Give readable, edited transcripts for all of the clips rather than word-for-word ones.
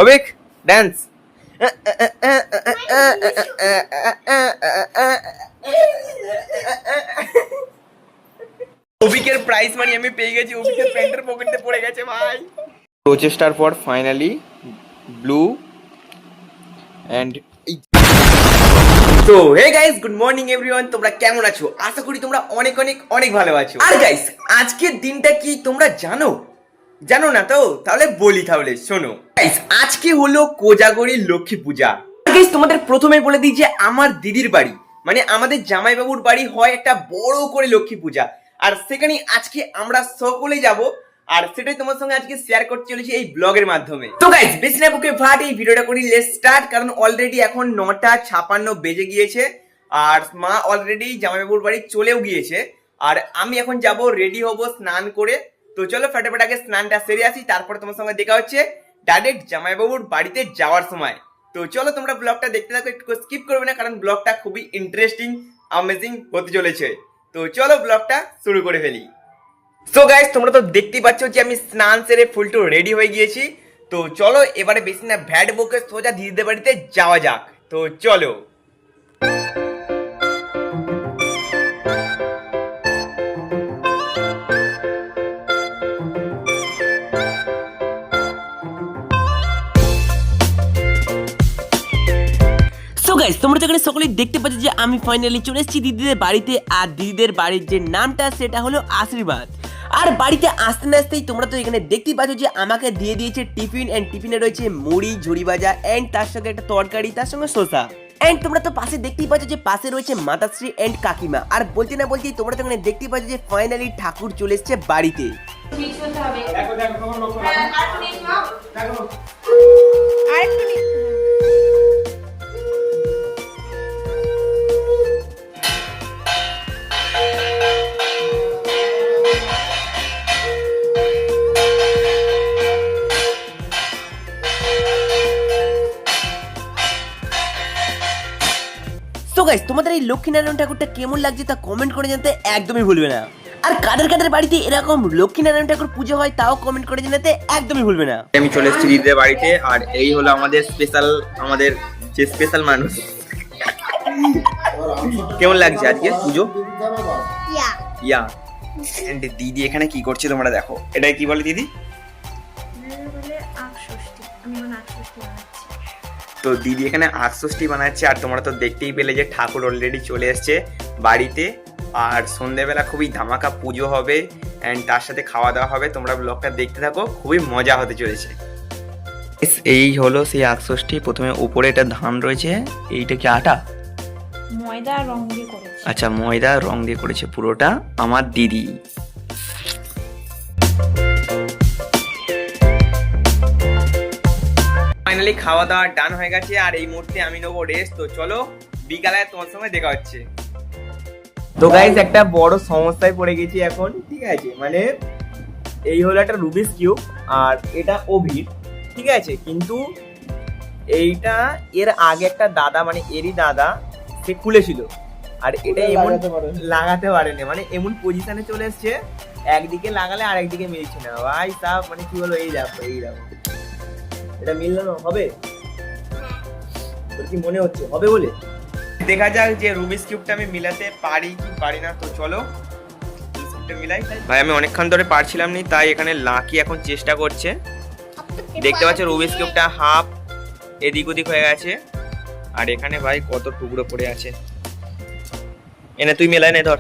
Abik dance. অবিকের prize money আমি পেয়ে গেছি। অবিকের প্যান্টের পকেটে পড়ে গেছে ভাই। প্রচেষ্টার পর ফাইনালি ব্লু অ্যান্ড তো hey guys, good morning everyone. তোমরা কেমন আছো? আশা করি তোমরা অনেক অনেক অনেক ভালো আছো। আর গাইস, আজকের দিনটা কি তোমরা জানো? জানো না তো? তাহলে বলি, তাহলে শোনো গাইস। আজকে হলো কোজাগরী লক্ষ্মী পূজা। গাইস, তোমাদের প্রথমে বলে দিই যে আমার দিদির বাড়ি, মানে আমাদের জামাইবাবুর বাড়ি হয় একটা বড় করে লক্ষ্মী পূজা। আর সেখানে আজকে আমরা সকলে যাব, আর সেটাই তোমার সঙ্গে আজকে শেয়ার করতে চলেছি এই ব্লগের মাধ্যমে। তো গাইস, বেশি না বকে ভাট এই ভিডিওটা করি, লেটস স্টার্ট। কারণ অলরেডি এখন 9:56 বেজে গিয়েছে, আর মা অলরেডি জামাইবাবুর বাড়ি চলেও গিয়েছে। আর আমি এখন যাব, রেডি হব স্নান করে। তো চলো ফটাফট আগে স্নানটা সেরে আসি, তারপরে তোমার সঙ্গে দেখা হচ্ছে ডাইরেক্ট জামাইবাবুর বাড়িতে যাওয়ার সময়। তো চলো তোমরা ব্লগটা দেখতে থাকো, একটু স্কিপ করবে না, কারণ ব্লগটা খুবই ইন্টারেস্টিং অ্যামেজিং হতে চলেছে। তো চলো ব্লগটা শুরু করে ফেলি। সো গাইস, তোমরা তো দেখতেই পাচ্ছ যে আমি স্নান সেরে ফুলটু রেডি হয়ে গিয়েছি। তো চলো এবারে বেশি না ভ্যাট বকে সোজা দিদিদের বাড়িতে যাওয়া যাক। তো চলো। সো গাইস, তোমরা তো এখানে সকলেই দেখতে পাচ্ছ যে আমি ফাইনালি চলে এসেছি দিদিদের বাড়িতে। আর দিদিদের বাড়ির যে নামটা সেটা হলো আশীর্বাদ। আর বাড়িতে আসতে না আসতেই তোমরা তো এখানে দেখতেই পাচ্ছ যে আমাকে দিয়ে দিয়েছে টিফিন, এন্ড টিফিনে রয়েছে মুড়ি, ঝুড়ি ভাজা, এন্ড তার সঙ্গে একটা তরকারি, তার সঙ্গে শসা। এন্ড তোমরা তো পাশে দেখতেই পাচ্ছ যে পাশে রয়েছে মাতাশ্রী এন্ড কাকিমা। আর বলতে না বলতেই তোমরা তো এখানে দেখতেই পাচ্ছ যে ফাইনালি ঠাকুর চলে এসেছে বাড়িতে। সো গাইস, তোমাদের এই লক্ষ্মীনারায়ণ ঠাকুরটা কেমন লাগছে তা কমেন্ট করে জানাতে একদমই ভুলবে না। আর কাদের কাদের বাড়িতে এরকম লক্ষ্মীনারায়ণ ঠাকুর পুজো হয় তাও কমেন্ট করে জানাতে একদমই ভুলবে না। আমি চলে এসেছি দিদিদের বাড়িতে, আর এই হলো আমাদের স্পেশাল, আমাদের যে স্পেশাল মানুষ। কেমন লাগছে আজকে পুজো? ইয়া। এন্ড দিদি এখানে কি করছে তোমরা দেখো। এটা কি বলে দিদি? তো দিদি এখানে আটষষ্ঠী বানাচ্ছে, আর তোমরা তো দেখতেই পেলে যে ঠাকুর অলরেডি চলে এসছে বাড়িতে। আর সন্ধ্যেবেলা খুবই ধামাকা পুজো হবে, অ্যান্ড তার সাথে খাওয়া দাওয়া হবে। তোমরা ব্লগটা দেখতে থাকো, খুবই মজা হতে চলেছে। এই হলো সেই আটষষ্ঠী। প্রথমে উপরে এটা ধান রয়েছে, এইটা কি আটা? ময়দা রং দিয়ে করেছে। আচ্ছা, ময়দা রং দিয়ে করেছে পুরোটা আমার দিদি। ফাইনালি খাওয়া দাওয়া ডান হয়ে গেছে, আর এই মুহূর্তে আমি নেবো রেস্ট। তো চলো বিকালে তোমার সঙ্গে দেখা হচ্ছে। তো গাইস, একটা বড় সমস্যায় পড়ে গেছি এখন, ঠিক আছে? মানে এই হলো একটা রুবিক্স কিউব, আর এটা ওভিড, ঠিক আছে? কিন্তু এইটা এর আগে একটা দাদা, মানে এরই দাদা, সে খুলেছিল, আর এটা এমন লাগাতে পারেনি, মানে এমন পজিশনে চলে এসছে, একদিকে লাগালে আর একদিকে মিলছে না ভাই সাহ। মানে কি বলো, এই দেখো এই দেখো, এটা মিলানো হবে? তোর কি মনে হচ্ছে হবে বলে? দেখা যাক যে রুবিক্স কিউবটা আমি মিলাতে পারি কি পারি না। তো চলো মিলাই। ভাই আমি অনেকক্ষণ ধরে পারছিলাম নি, তাই এখানে লাকি এখন চেষ্টা করছে। দেখতে পাচ্ছ রুবিক্স কিউবটা হাফ এদিক ওদিক হয়ে গেছে, আর এখানে ভাই কত টুকরো পড়ে আছে। এনে তুই মেলাই নে, ধর।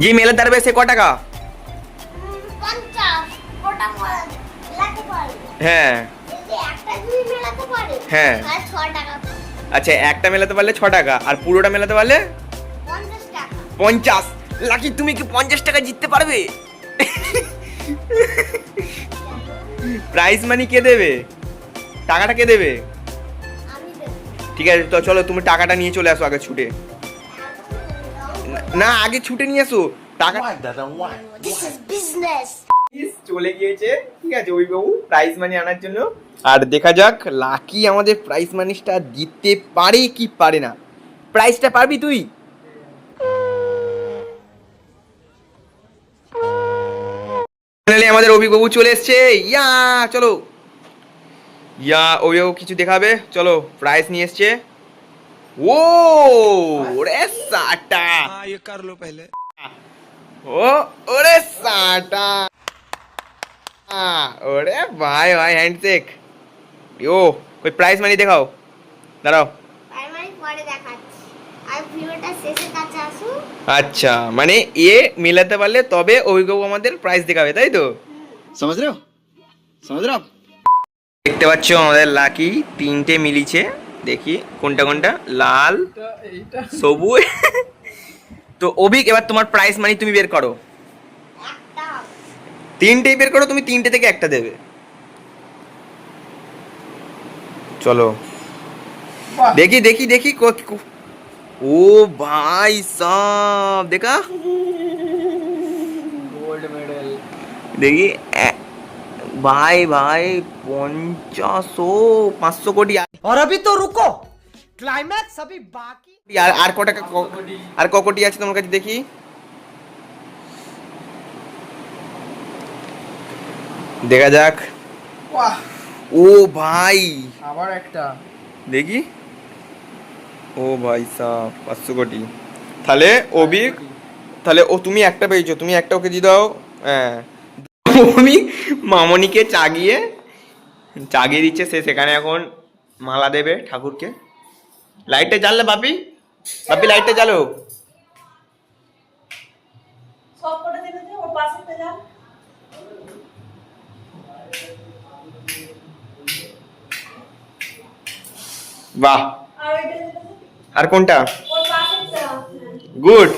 জি মেলে তারবে সে ক টাকা? হ্যাঁ হ্যাঁ। আচ্ছা, একটা মেলাতে পারলে 6 টাকা, আর পুরোটা মেলাতে পারলে 50। লাকি তুমি কি 50 টাকা জিততে পারবে? প্রাইজ মানি কে দেবে? টাকাটা কে দেবে? ঠিক আছে, তো চলো তুমি টাকাটা নিয়ে চলে আসো আগে ছুটে। না, আগে ছুটে নিয়ে আসো টাকা। চলে গিয়েছে, ঠিক আছে, ওই বাবু প্রাইজ মানি আনার জন্য। আর দেখা যাক লাকি আমাদের প্রাইজ মানিটা দিতে পারে কি পারে না। প্রাইজটা পারবি তুই? আমাদের অভিবাবু চলে এসছে। ইয়া চলো, ইয়া অভিবাবু কিছু দেখাবে, চলো প্রাইজ নিয়ে এসছে। ও ওরে সাটা, ये कर लो पहले। ও ওরে সাটা, ওরে ভাই ভাই হ্যান্ডশেক। ও কই প্রাইজ মানি দেখাও, দাঁড়াও। প্রাইমারি পরে দেখাচ্ছি, আর ভিডিওটা শেষে কাছে আসুন। আচ্ছা মানে এ মিলাতে পারলে তবে অভিজ্ঞ আমাদের প্রাইজ দেখাবে, তাই তো? समझ रहे हो? समझ रहे हो आप? দেখতে পাচ্ছ আমাদের লাকি তিনটে মিলিছে, দেখি কোনটা কোনটা, লাল সবুজ। তো অভিক এবার তোমার প্রাইজ মানি তুমি বের করো, একটা তিনটেই বের করো, তুমি তিনটে থেকে একটা দেবে। চলো দেখি দেখি দেখি ও ভাই সাব দেখা, গোল্ড মেডেল দেখি ভাই ভাই 500 কোটি। और अभी तो रुको, क्लाइमैक्स अभी बाकी। আর ক টাকা আর ক কোটি আছে তোমার কাছে দেখি, দেখা যাক। ও ভাই আবার একটা দেখি, ও ভাই সাব 500 কোটি। তাহলে অভিক, তাহলে ও তুমি একটা পেয়েছো, তুমি একটা ওকে দিয়ে দাও। হ্যাঁ আমি মামনিকে চাগিয়ে দিচ্ছে, সে সেখানে এখন মালা দেবে ঠাকুরকে। লাইটটা জ্বাললে বাপি, বাপি লাইটটা জ্বালো। বাহ, আর কোনটা? গুড।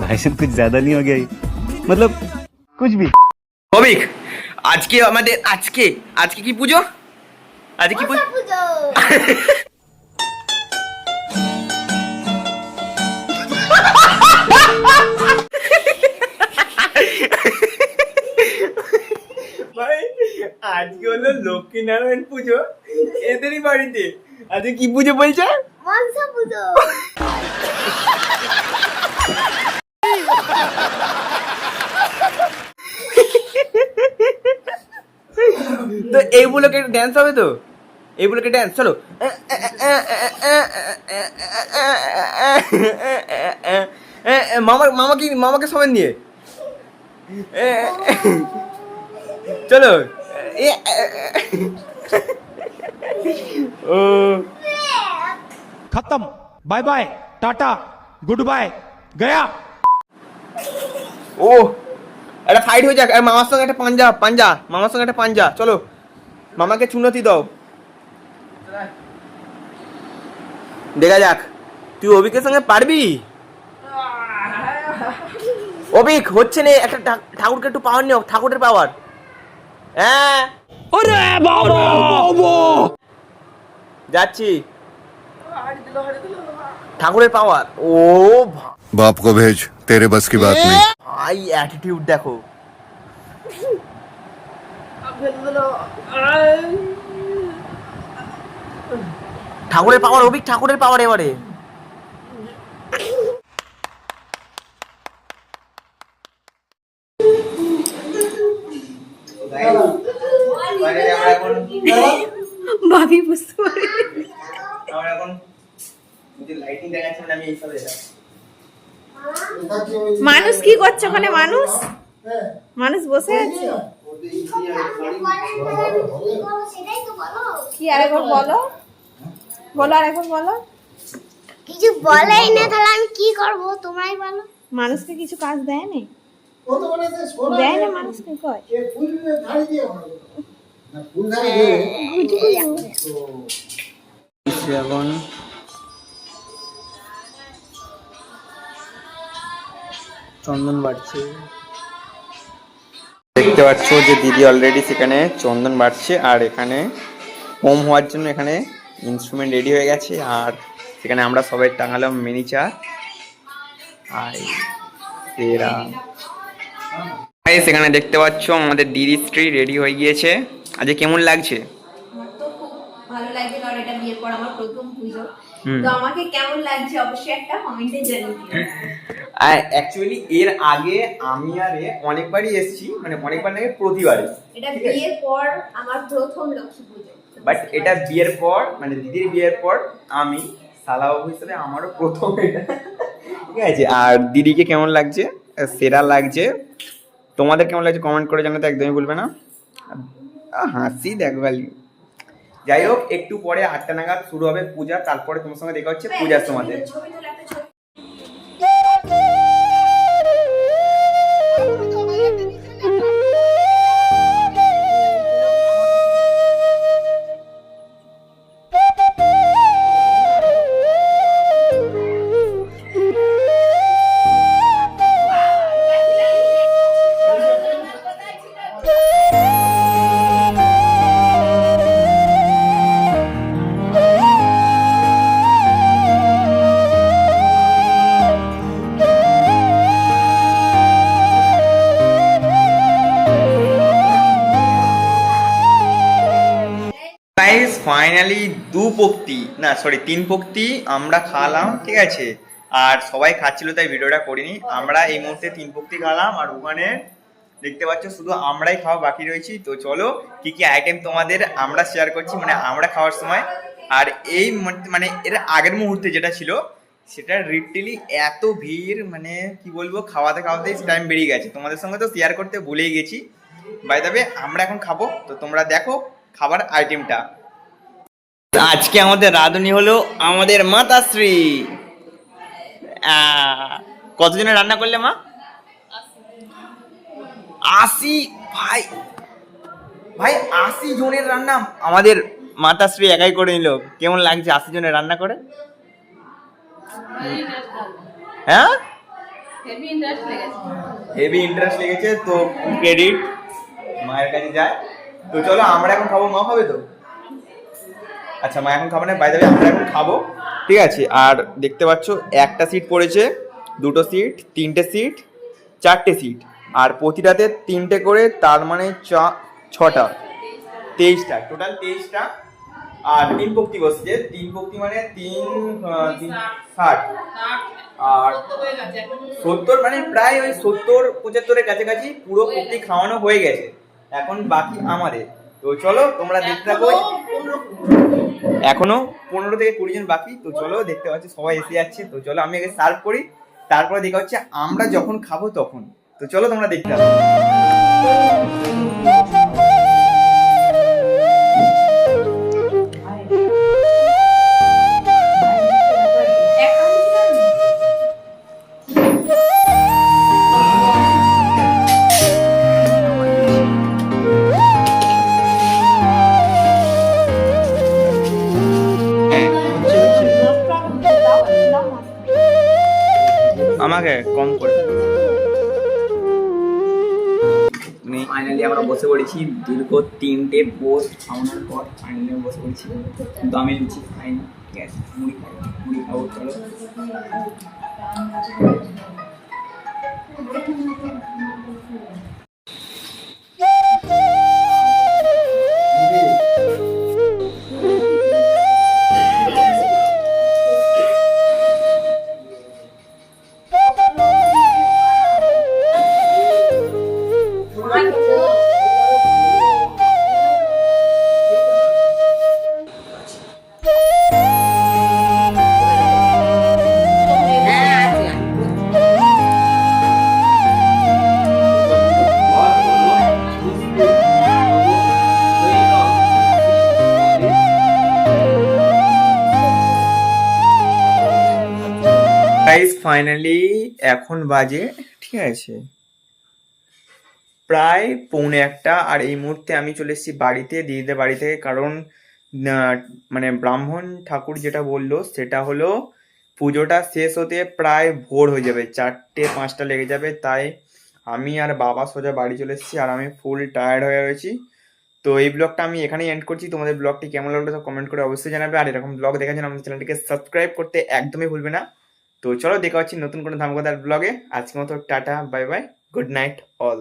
भाई साहब कुछ ज्यादा नहीं हो गया ये? मतलब कुछ भी। অভিক আজকে আমাদের আজকে আজকে কি পুজো? আজকে কি পুজো? পুজো ভাই আজকে হলো লক্ষ্মীনারায়ণ পুজো এদেরই বাড়িতে। আজকে কি পুজো বলছে? মনসা পুজো। তো এইগুলোকে ড্যান্স হবে তো, এইগুলোকে ড্যান্স চলো। মামাকে সবাই নিয়ে চলো। ও खत्म, bye bye, tata, good bye, गया। ও একটা ফাইট হয়ে যাক, আর মামার সঙ্গে একটা পাঞ্জা, মামার সঙ্গে একটা পাঞ্জা, চলো মামাকে চুনতি দাও, দেখা যাক তুই অভিকের সঙ্গে পারবি। অভিক হচ্ছে না, একটা ঠাকুরকে একটু পাওয়ার নিও, ঠাকুরের পাওয়ার। হ্যাঁ যাচ্ছি, ঠাকুরের পাওয়ার। ও बाप को भेज, तेरे बस की बात नहीं। ভাই অ্যাটিটিউড দেখো, ঠাকুরের পাওয়ার, অভিক ঠাকুরের পাওয়ার এবারে। ভাবি বুঝতে পারি মানুষ কি করছে ওখানে? মানুষ বসে আছে সেটাই তো বলো। কি? আরেকবার বলো, আরেকবার বলো। কিছু বলেই না, তাহলে আমি কি করব তোমরাই বলো। মানুষকে কিছু কাজ দেয় না, দেয় না মানুষকে, কয় এখন চন্দন বাড়ছে, দেখতে পাচ্ছ যে দিদি অলরেডি সেখানে চন্দন বাড়ছে, আর এখানে হোম হওয়ার জন্য এখানে ইনস্ট্রুমেন্ট রেডি হয়ে গেছে, আর সেখানে আমরা সবাই টাঙালাম মিনিচার। আর তেরা সেখানে দেখতে পাচ্ছ আমাদের দিদি স্ত্রী রেডি হয়ে গিয়েছে। আজকে কেমন লাগছে? ভালো লাগছে কারণ এটা বিয়ের পর আমার প্রথম পুজো। তো আমাকে কেমন লাগছে অবশ্যই একটা কমেন্টে জানিয়ে দিও। আর অ্যাকচুয়ালি এর আগে আমি আর এ অনেকবারই এসেছি, মানে অনেকবার নাকি প্রতিবারই। এটা বিয়ের পর আমার প্রথম লক্ষ্মী পুজো। বাট এটা বিয়ের পর মানে দিদির বিয়ের পর আমি সালাবাবু হিসেবে আমারও প্রথম এটা, ঠিক আছে। আর দিদিকে কেমন লাগছে? সেরা লাগছে। তোমাদের কেমন লাগছে কমেন্ট করে জানাতে একদমই ভুলবে না। হাসি দেখো খালি। যাই হোক, একটু পরে 8টা নাগাদ শুরু হবে পূজা, তারপরে তোমার সঙ্গে দেখা হচ্ছে পূজার সময়। ছবি তোলা, একটা ছবি। গাইস ফাইনালি 3 পক্তি আমরা খালাম, ঠিক আছে। আর সবাই খাচ্ছিল তাই ভিডিওটা করিনি। আমরা এই মুহূর্তে 3 পক্তি খালাম আর ওখানে দেখতে পাচ্ছ শুধু আমরাই খাওয়া বাকি রয়েছি। তো চলো কি কি আইটেম তোমাদের আমরা শেয়ার করছি মানে আমরা খাওয়ার সময়। আর এই মানে এর আগের মুহূর্তে যেটা ছিল সেটা লিটারালি এত ভিড়, মানে কি বলবো, খাওয়াতে টাইম বেরিয়ে গেছে। তোমাদের সঙ্গে তো শেয়ার করতে ভুলেই গেছি। বাই দ্য ওয়ে আমরা এখন খাবো, তো তোমরা দেখো খাবার আইটেমটা। আজকে আমাদের রাঁধুনি হলো আমাদের মাতাশ্রী। কতজনের রান্না করলে মা? 80। ভাই 80 জনের রান্না আমাদের মাতাশ্রী একাই করে নিল। কেমন লাগছে 80 জনের রান্না করে? হ্যাঁ, হেভি ইন্টারেস্ট লেগেছে। তো ক্রেডিট মায়ের কাছে যায়। তো চলো আমরা এখন খাবো। মা খাবে তো? আচ্ছা, মা এখন খাবো না, বাই দ্য ওয়ে আমরা এখন খাবো, ঠিক আছে। আর দেখতে পাচ্ছ একটা সিট পড়েছে, 2টো সিট, 3টে সিট, 4টে সিট। আর প্রতিটাতে 3টে করে, তার মানে 6টা, 23টা, টোটাল 23টা। আর 3 পক্তি বসছে। 3 পক্তি মানে 3 60 আর 70, মানে প্রায় ওই 70-75-এর কাছাকাছি পুরো পক্তি খাওয়ানো হয়ে গেছে। এখন বাকি আমাদের। তো চলো তোমরা দেখতে থাকো। এখনো 15 থেকে 20 জন বাকি। তো চলো, দেখতে পাচ্ছি সবাই এসে যাচ্ছে। তো চলো আমি আগে সার্ভ করি, তারপরে দেখা হচ্ছে আমরা যখন খাবো তখন। তো চলো তোমরা দেখতে থাকো। আমাকে কম করে। ফাইনালি আমরা বসে পড়েছি দীর্ঘ 3টে বোস খাওয়ানোর পর। ফাইনালি বসে পড়েছি, কিন্তু আমি লুচি খাইনি, ঠিক আছে। মুড়ি খাবো। চলো গাইস ফাইনালি এখন বাজে, ঠিক আছে, প্রায় 1:45। আর এই মুহূর্তে আমি চলে এসেছি বাড়িতে, দিদিদের বাড়ি থেকে। কারণ মানে ব্রাহ্মণ ঠাকুর যেটা বললো সেটা হলো পুজোটা শেষ হতে প্রায় ভোর হয়ে যাবে, 4টে-5টা লেগে যাবে। তাই আমি আর বাবা সোজা বাড়ি চলে এসেছি আর আমি ফুল টায়ার্ড হয়ে রয়েছি। তো এই ব্লগটা আমি এখানেই এন্ড করছি। তোমাদের ব্লগটি কেমন লাগলো তো কমেন্ট করে অবশ্যই জানাবে। আর এরকম ব্লগ দেখার জন্য আমাদের চ্যানেলটিকে সাবস্ক্রাইব করতে একদমই ভুলবে না। তো চলো দেখা হচ্ছে নতুন কোনো ধামাকাদার ব্লগে। আজকের মতো tata, bye bye, good night all.